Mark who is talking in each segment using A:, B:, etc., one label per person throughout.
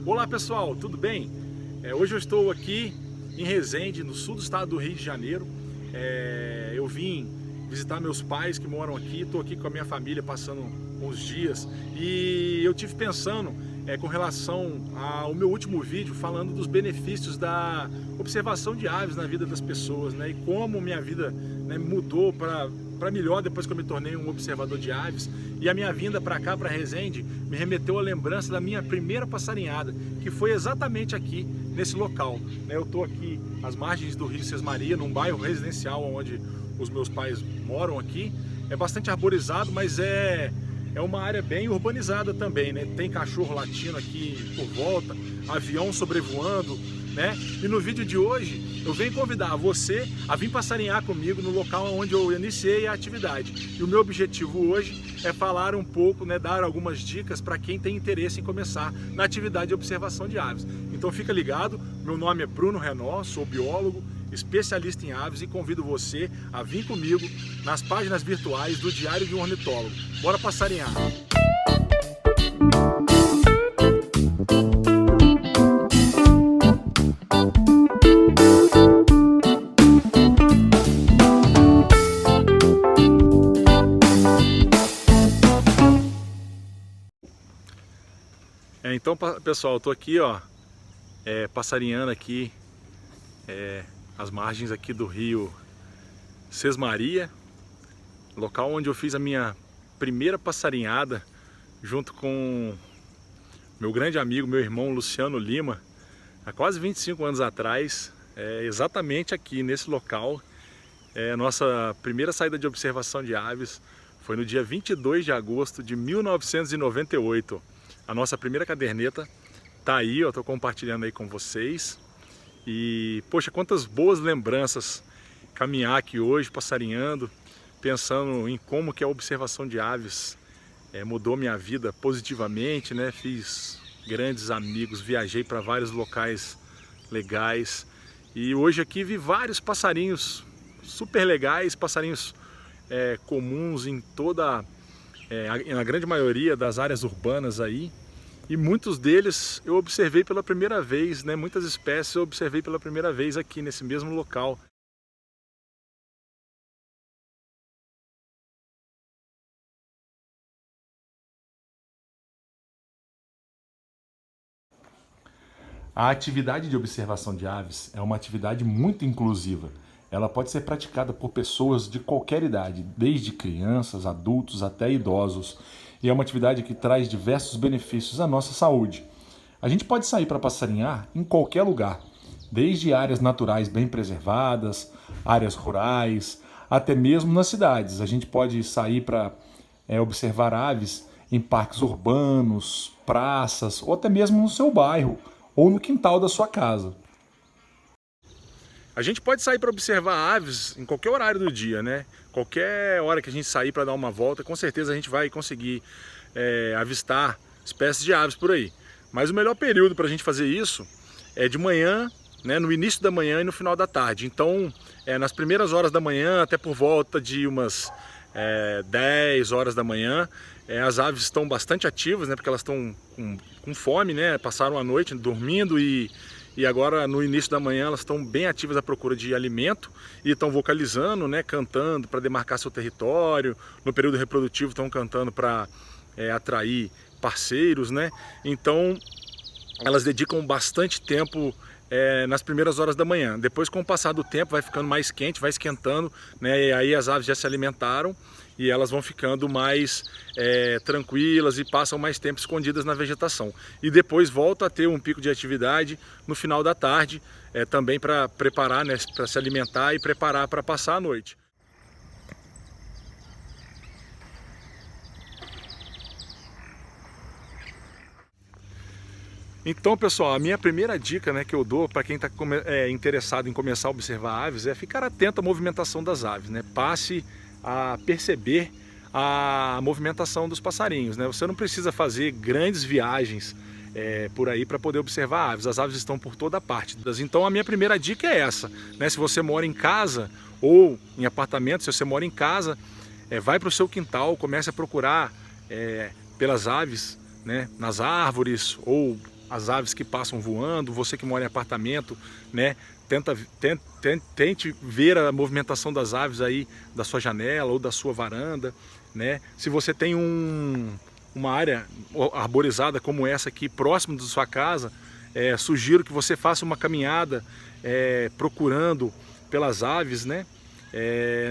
A: Olá pessoal, tudo bem? Hoje eu estou aqui em Resende, no sul do estado do Rio de Janeiro. Eu vim visitar meus pais que moram aqui, estou aqui com a minha família passando uns dias e eu tive pensando com relação ao meu último vídeo falando dos benefícios da observação de aves na vida das pessoas, né? E como minha vida, né, mudou para melhor depois que eu me tornei um observador de aves. E a minha vinda para cá, para Resende, me remeteu à lembrança da minha primeira passarinhada, que foi exatamente aqui, nesse local. Eu estou aqui às margens do Rio Sesmaria, num bairro residencial onde os meus pais moram aqui. É bastante arborizado, mas é uma área bem urbanizada também, né? Tem cachorro latindo aqui por volta, avião sobrevoando, né? E no vídeo de hoje eu venho convidar você a vir passarinhar comigo no local onde eu iniciei a atividade. E o meu objetivo hoje é falar um pouco, né, dar algumas dicas para quem tem interesse em começar na atividade de observação de aves. Então fica ligado, meu nome é Bruno Renó, sou biólogo, especialista em aves e convido você a vir comigo nas páginas virtuais do Diário de um Ornitólogo. Bora passarinhar! Então, pessoal, eu tô aqui, ó, passarinhando aqui as margens aqui do rio Sesmaria, local onde eu fiz a minha primeira passarinhada junto com meu grande amigo, meu irmão Luciano Lima, há quase 25 anos atrás, exatamente aqui nesse local. Nossa primeira saída de observação de aves foi no dia 22 de agosto de 1998. A nossa primeira caderneta tá aí, eu tô compartilhando aí com vocês. E, poxa, quantas boas lembranças caminhar aqui hoje, passarinhando, pensando em como que a observação de aves mudou minha vida positivamente, né? Fiz grandes amigos, viajei para vários locais legais. E hoje aqui vi vários passarinhos super legais, passarinhos comuns em toda, na grande maioria das áreas urbanas aí. E muitos deles eu observei pela primeira vez, né? Muitas espécies eu observei pela primeira vez aqui nesse mesmo local. A atividade de observação de aves é uma atividade muito inclusiva. Ela pode ser praticada por pessoas de qualquer idade, desde crianças, adultos até idosos. E é uma atividade que traz diversos benefícios à nossa saúde. A gente pode sair para passarinhar em qualquer lugar, desde áreas naturais bem preservadas, áreas rurais, até mesmo nas cidades. A gente pode sair para observar aves em parques urbanos, praças ou até mesmo no seu bairro ou no quintal da sua casa. A gente pode sair para observar aves em qualquer horário do dia, né? Qualquer hora que a gente sair para dar uma volta, com certeza a gente vai conseguir avistar espécies de aves por aí. Mas o melhor período para a gente fazer isso é de manhã, né, no início da manhã e no final da tarde. Então, nas primeiras horas da manhã, até por volta de umas 10 horas da manhã, as aves estão bastante ativas, né, porque elas estão com fome, né, passaram a noite dormindo e agora no início da manhã elas estão bem ativas à procura de alimento e estão vocalizando, né, cantando para demarcar seu território. No período reprodutivo estão cantando para atrair parceiros, né? Então elas dedicam bastante tempo nas primeiras horas da manhã. Depois, com o passar do tempo, vai ficando mais quente, vai esquentando, né? E aí as aves já se alimentaram e elas vão ficando mais tranquilas e passam mais tempo escondidas na vegetação. E depois volta a ter um pico de atividade no final da tarde, também para preparar, né, para se alimentar e preparar para passar a noite. Então, pessoal, a minha primeira dica, né, que eu dou para quem está interessado em começar a observar aves é ficar atento à movimentação das aves, né? Passe a perceber a movimentação dos passarinhos, né? Você não precisa fazer grandes viagens por aí para poder observar aves. As aves estão por toda parte. Então a minha primeira dica é essa, né? Se você mora em casa ou em apartamento, se você mora em casa, vai para o seu quintal, comece a procurar pelas aves, né, nas árvores ou as aves que passam voando, você que mora em apartamento, né? Tente ver a movimentação das aves aí da sua janela ou da sua varanda, né? Se você tem uma área arborizada como essa aqui, próximo da sua casa, sugiro que você faça uma caminhada procurando pelas aves, né?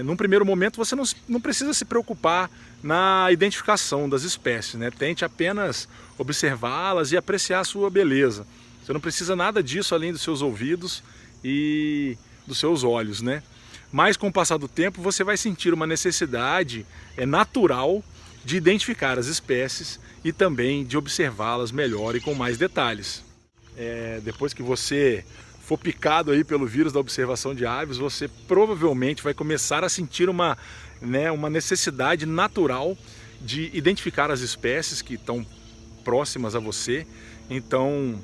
A: Num primeiro momento você não precisa se preocupar na identificação das espécies, né? Tente apenas observá-las e apreciar a sua beleza. Você não precisa nada disso além dos seus ouvidos e dos seus olhos, né? Mas com o passar do tempo você vai sentir uma necessidade natural de identificar as espécies e também de observá-las melhor e com mais detalhes. Depois que você for picado aí pelo vírus da observação de aves, você provavelmente vai começar a sentir uma necessidade natural de identificar as espécies que estão próximas a você. Então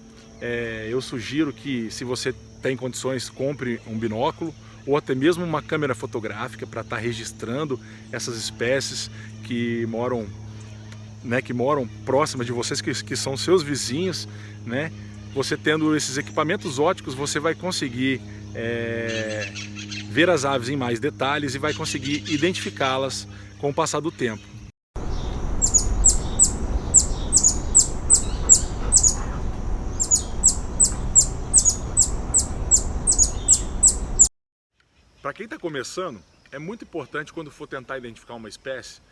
A: eu sugiro que, se você tem condições, compre um binóculo ou até mesmo uma câmera fotográfica para estar registrando essas espécies que moram próximas de vocês, que são seus vizinhos, né? Você tendo esses equipamentos óticos, você vai conseguir ver as aves em mais detalhes e vai conseguir identificá-las com o passar do tempo. Para quem está começando, é muito importante, quando for tentar identificar uma espécie,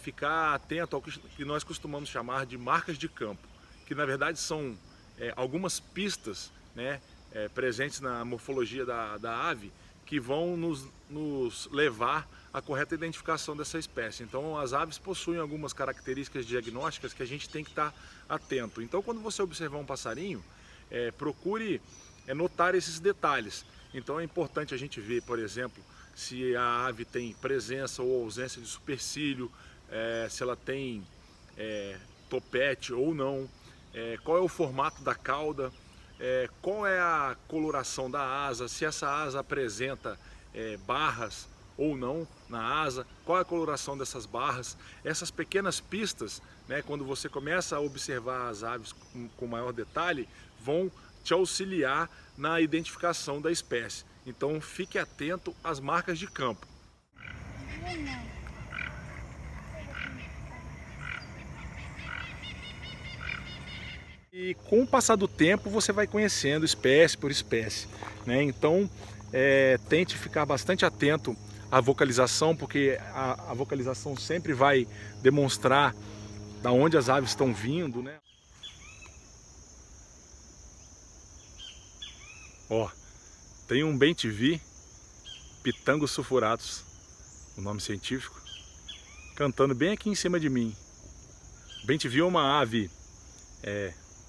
A: ficar atento ao que nós costumamos chamar de marcas de campo, que na verdade são algumas pistas, né, presentes na morfologia da ave, que vão nos levar à correta identificação dessa espécie. Então as aves possuem algumas características diagnósticas que a gente tem que estar atento. Então quando você observar um passarinho, procure notar esses detalhes. Então é importante a gente ver, por exemplo, se a ave tem presença ou ausência de supercílio, se ela tem topete ou não, qual é o formato da cauda, qual é a coloração da asa, se essa asa apresenta barras ou não na asa, qual é a coloração dessas barras. Essas pequenas pistas, né, quando você começa a observar as aves com maior detalhe, vão te auxiliar na identificação da espécie. Então fique atento às marcas de campo. E com o passar do tempo você vai conhecendo espécie por espécie, né? Então tente ficar bastante atento à vocalização, porque a vocalização sempre vai demonstrar da onde as aves estão vindo, né? Ó, tem um bem-te-vi, Pitangos sulfuratus, o nome científico, cantando bem aqui em cima de mim. Bem-te-vi é uma ave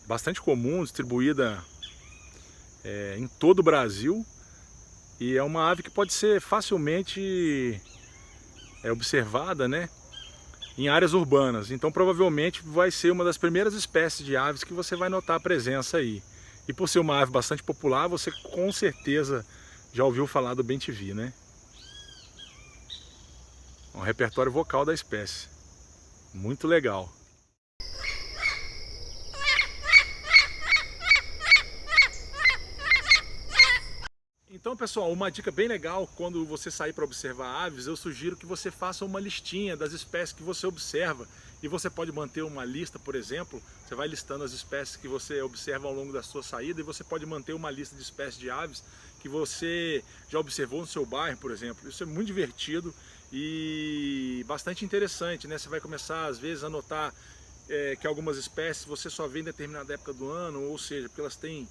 A: bastante comum, distribuída em todo o Brasil, e é uma ave que pode ser facilmente observada, né, em áreas urbanas. Então provavelmente vai ser uma das primeiras espécies de aves que você vai notar a presença aí. E por ser uma ave bastante popular, você com certeza já ouviu falar do bem-te-vi, né? Um repertório vocal da espécie. Muito legal. Então, pessoal, uma dica bem legal: quando você sair para observar aves, eu sugiro que você faça uma listinha das espécies que você observa. E você pode manter uma lista, por exemplo, você vai listando as espécies que você observa ao longo da sua saída, e você pode manter uma lista de espécies de aves que você já observou no seu bairro, por exemplo. Isso é muito divertido e bastante interessante, né? Você vai começar, às vezes, a notar que algumas espécies você só vê em determinada época do ano, ou seja, porque elas têm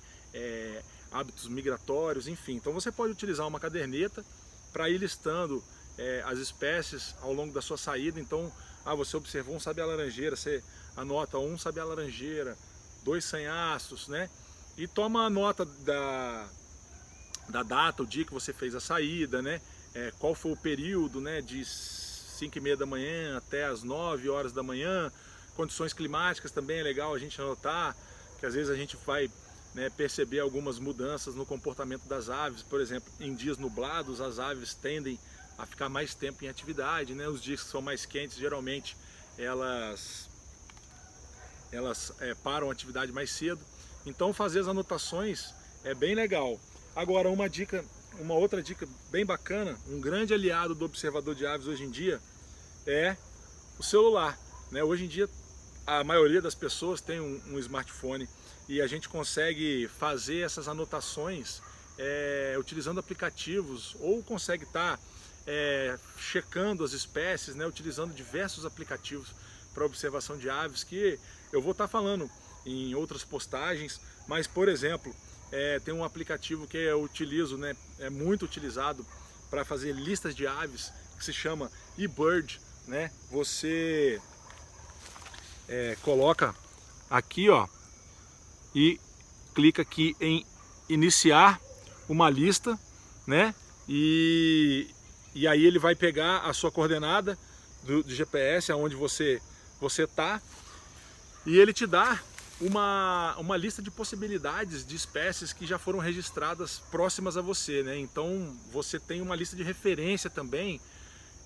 A: hábitos migratórios, enfim. Então você pode utilizar uma caderneta para ir listando as espécies ao longo da sua saída. Então, você observou um sabiá-laranjeira, você anota um sabiá-laranjeira, 2 sanhaços, né? E toma nota da data, o dia que você fez a saída, né? Qual foi o período, né? De 5h30 da manhã até as 9 horas da manhã. Condições climáticas também é legal a gente anotar, que às vezes a gente vai perceber algumas mudanças no comportamento das aves. Por exemplo, em dias nublados as aves tendem a ficar mais tempo em atividade, né? Os dias que são mais quentes, geralmente elas elas param a atividade mais cedo. Então fazer as anotações é bem legal. Agora uma outra dica bem bacana, um grande aliado do observador de aves hoje em dia é o celular, né? Hoje em dia a maioria das pessoas tem um smartphone e a gente consegue fazer essas anotações utilizando aplicativos, ou consegue estar checando as espécies, né? Utilizando diversos aplicativos para observação de aves, que eu vou estar falando em outras postagens. Mas, por exemplo, tem um aplicativo que eu utilizo, né? É muito utilizado para fazer listas de aves, que se chama eBird, né? Você coloca aqui, ó, e clica aqui em iniciar uma lista, né? E aí ele vai pegar a sua coordenada do GPS, aonde você está, e ele te dá uma lista de possibilidades de espécies que já foram registradas próximas a você, né? Então você tem uma lista de referência também,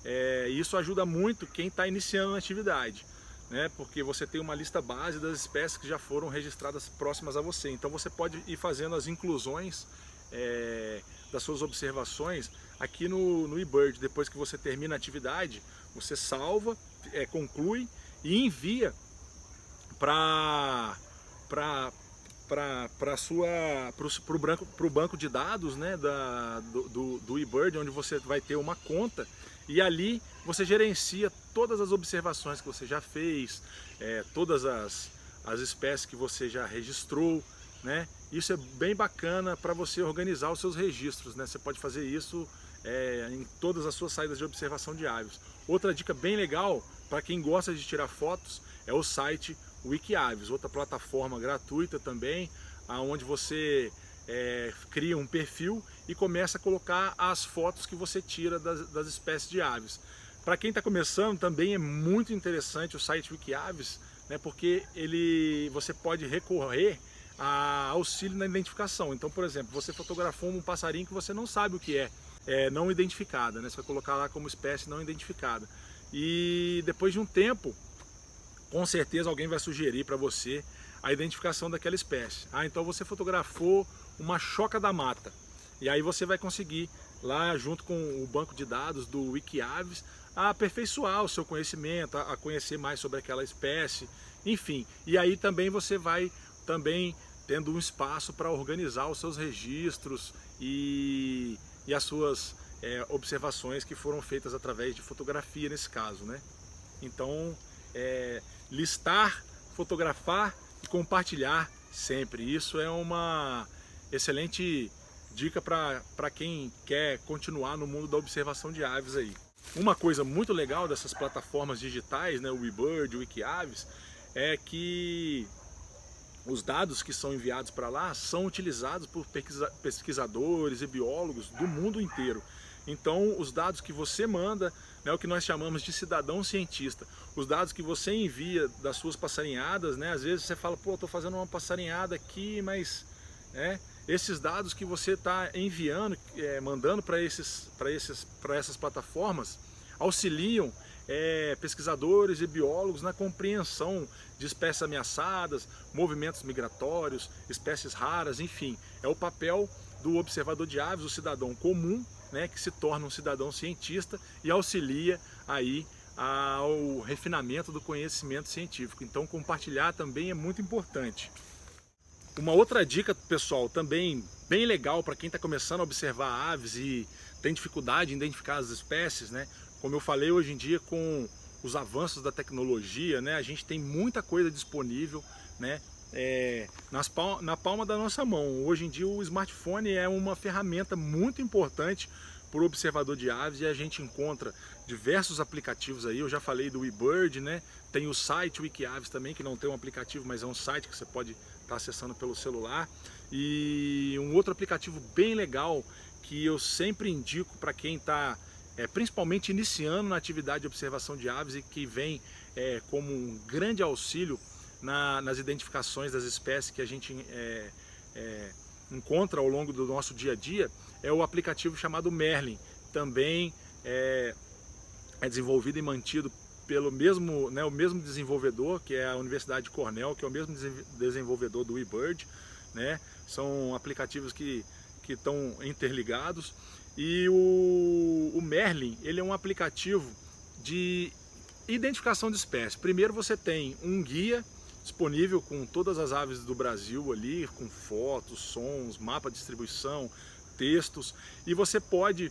A: e isso ajuda muito quem está iniciando na atividade, né? Porque você tem uma lista base das espécies que já foram registradas próximas a você. Então você pode ir fazendo as inclusões das suas observações aqui no eBird. Depois que você termina a atividade, você salva, conclui e envia para o banco de dados, né, do eBird, onde você vai ter uma conta, e ali você gerencia todas as observações que você já fez, todas as espécies que você já registrou, né? Isso é bem bacana para você organizar os seus registros, né? Você pode fazer isso em todas as suas saídas de observação de aves. Outra dica bem legal para quem gosta de tirar fotos é o site Wikiaves, outra plataforma gratuita também, onde você cria um perfil e começa a colocar as fotos que você tira das espécies de aves. Para quem está começando também é muito interessante o site Wikiaves, né, porque você pode recorrer a auxílio na identificação. Então, por exemplo, você fotografou um passarinho que você não sabe o que é não identificada, né? Você vai colocar lá como espécie não identificada. E depois de um tempo, com certeza alguém vai sugerir para você a identificação daquela espécie. Então você fotografou uma choca da mata, e aí você vai conseguir lá, junto com o banco de dados do Wikiaves, a aperfeiçoar o seu conhecimento, a conhecer mais sobre aquela espécie, enfim. E aí também você vai tendo um espaço para organizar os seus registros e as suas observações que foram feitas através de fotografia nesse caso, né? Então, listar, fotografar e compartilhar sempre. Isso é uma excelente dica para quem quer continuar no mundo da observação de aves aí. Uma coisa muito legal dessas plataformas digitais, né, o eBird, o Wikiaves, é que os dados que são enviados para lá são utilizados por pesquisadores e biólogos do mundo inteiro. Então, os dados que você manda, né, o que nós chamamos de cidadão cientista, os dados que você envia das suas passarinhadas, né, às vezes você fala, pô, estou fazendo uma passarinhada aqui, mas esses dados que você está enviando, mandando para essas plataformas, auxiliam pesquisadores e biólogos na compreensão de espécies ameaçadas, movimentos migratórios, espécies raras, enfim. É o papel do observador de aves, o cidadão comum, né, que se torna um cidadão cientista e auxilia aí ao refinamento do conhecimento científico. Então compartilhar também é muito importante. Uma outra dica, pessoal, também bem legal para quem está começando a observar aves e tem dificuldade em identificar as espécies, né? Como eu falei, hoje em dia, com os avanços da tecnologia, né, a gente tem muita coisa disponível, né, na palma da nossa mão. Hoje em dia o smartphone é uma ferramenta muito importante para o observador de aves, e a gente encontra diversos aplicativos aí. Eu já falei do eBird, né? Tem o site Wikiaves também, que não tem um aplicativo, mas é um site que você pode estar acessando pelo celular. E um outro aplicativo bem legal que eu sempre indico para quem está principalmente iniciando na atividade de observação de aves, e que vem como um grande auxílio nas identificações das espécies que a gente encontra ao longo do nosso dia a dia, é o aplicativo chamado Merlin. Também é desenvolvido e mantido pelo mesmo, né, o mesmo desenvolvedor, que é a Universidade de Cornell, que é o mesmo desenvolvedor do eBird, né? São aplicativos que estão interligados. E o Merlin, ele é um aplicativo de identificação de espécies. Primeiro você tem um guia disponível com todas as aves do Brasil ali, com fotos, sons, mapa de distribuição, textos, e você pode,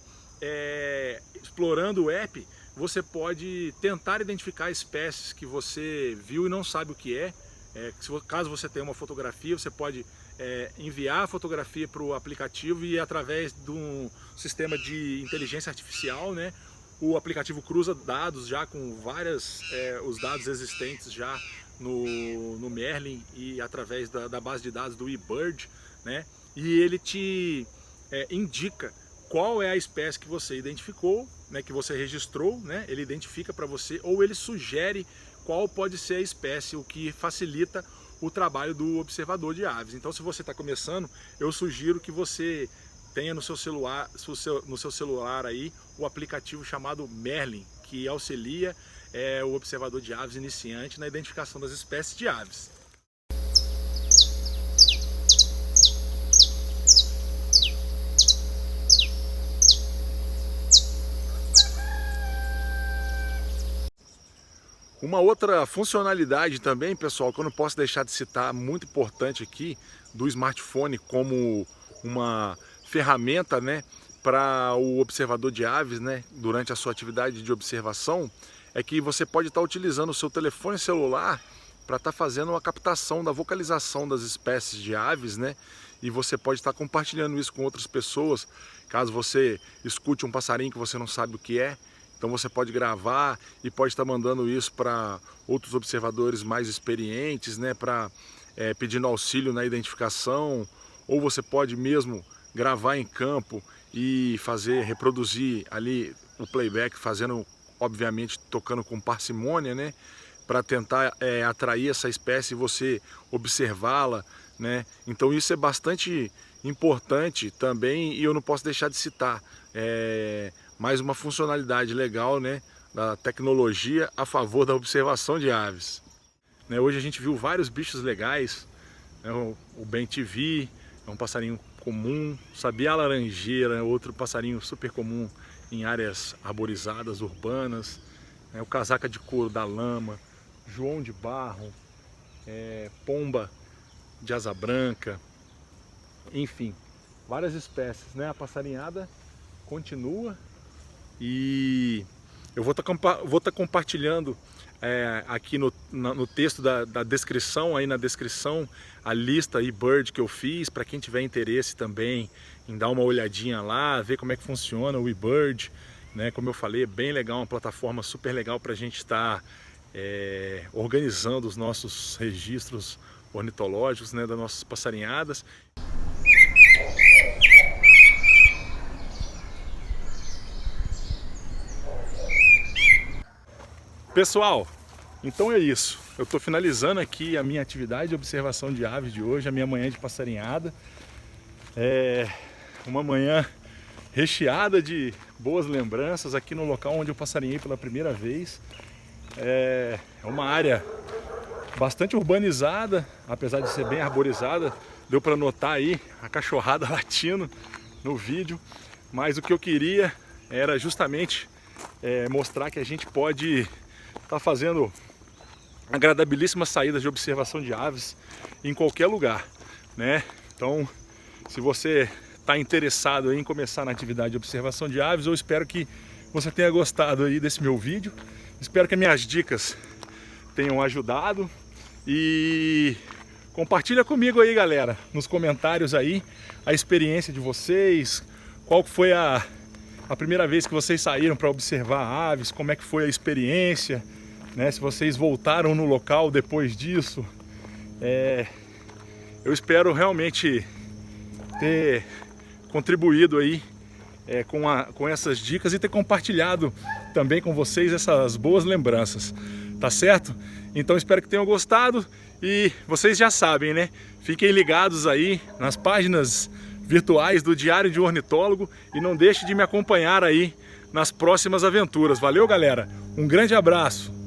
A: explorando o app, você pode tentar identificar espécies que você viu e não sabe o que é. Caso você tenha uma fotografia, você pode enviar a fotografia para o aplicativo e através de um sistema de inteligência artificial, né, o aplicativo cruza dados já com os dados existentes já no Merlin e através da base de dados do eBird, né, e ele te indica qual é a espécie que você identificou, né, que você registrou, né, ele identifica para você, ou ele sugere qual pode ser a espécie, o que facilita o trabalho do observador de aves. Então, se você está começando, eu sugiro que você tenha no seu celular aí o aplicativo chamado Merlin, que auxilia o observador de aves iniciante na identificação das espécies de aves. Uma outra funcionalidade também, pessoal, que eu não posso deixar de citar, muito importante aqui, do smartphone como uma ferramenta, né, para o observador de aves, né, durante a sua atividade de observação, é que você pode estar utilizando o seu telefone celular para estar fazendo uma captação da vocalização das espécies de aves, né, e você pode estar compartilhando isso com outras pessoas, caso você escute um passarinho que você não sabe o que é. Então você pode gravar e pode estar mandando isso para outros observadores mais experientes, né, para pedindo auxílio na identificação, ou você pode mesmo gravar em campo e reproduzir ali o playback, fazendo, obviamente, tocando com parcimônia, né, para tentar atrair essa espécie e você observá-la, né. Então isso é bastante importante também, e eu não posso deixar de citar mais uma funcionalidade legal, né, da tecnologia a favor da observação de aves. Hoje a gente viu vários bichos legais, né, o bem-te-vi é um passarinho comum, sabiá laranjeira, outro passarinho super comum em áreas arborizadas, urbanas, né, o casaca de couro da lama, joão de barro, pomba de asa branca, enfim, várias espécies, né? A passarinhada continua. E eu vou estar compartilhando aqui no texto da descrição, aí na descrição, a lista eBird que eu fiz, para quem tiver interesse também em dar uma olhadinha lá, ver como é que funciona o eBird, né? Como eu falei, é bem legal, uma plataforma super legal para a gente estar organizando os nossos registros ornitológicos, né, das nossas passarinhadas. Pessoal, então é isso. Eu estou finalizando aqui a minha atividade de observação de aves de hoje, a minha manhã de passarinhada. Uma manhã recheada de boas lembranças aqui no local onde eu passarinhei pela primeira vez. É uma área bastante urbanizada, apesar de ser bem arborizada. Deu para notar aí a cachorrada latindo no vídeo. Mas o que eu queria era justamente mostrar que a gente pode estar fazendo agradabilíssimas saídas de observação de aves em qualquer lugar, né? Então, se você está interessado em começar na atividade de observação de aves, eu espero que você tenha gostado aí desse meu vídeo. Espero que minhas dicas tenham ajudado e compartilha comigo aí, galera, nos comentários aí a experiência de vocês, qual foi a primeira vez que vocês saíram para observar aves, como é que foi a experiência, né? Se vocês voltaram no local depois disso. Eu espero realmente ter contribuído aí com essas dicas e ter compartilhado também com vocês essas boas lembranças, tá certo? Então espero que tenham gostado e vocês já sabem, né? Fiquem ligados aí nas páginas virtuais do Diário de Ornitólogo e não deixe de me acompanhar aí nas próximas aventuras. Valeu, galera? Um grande abraço!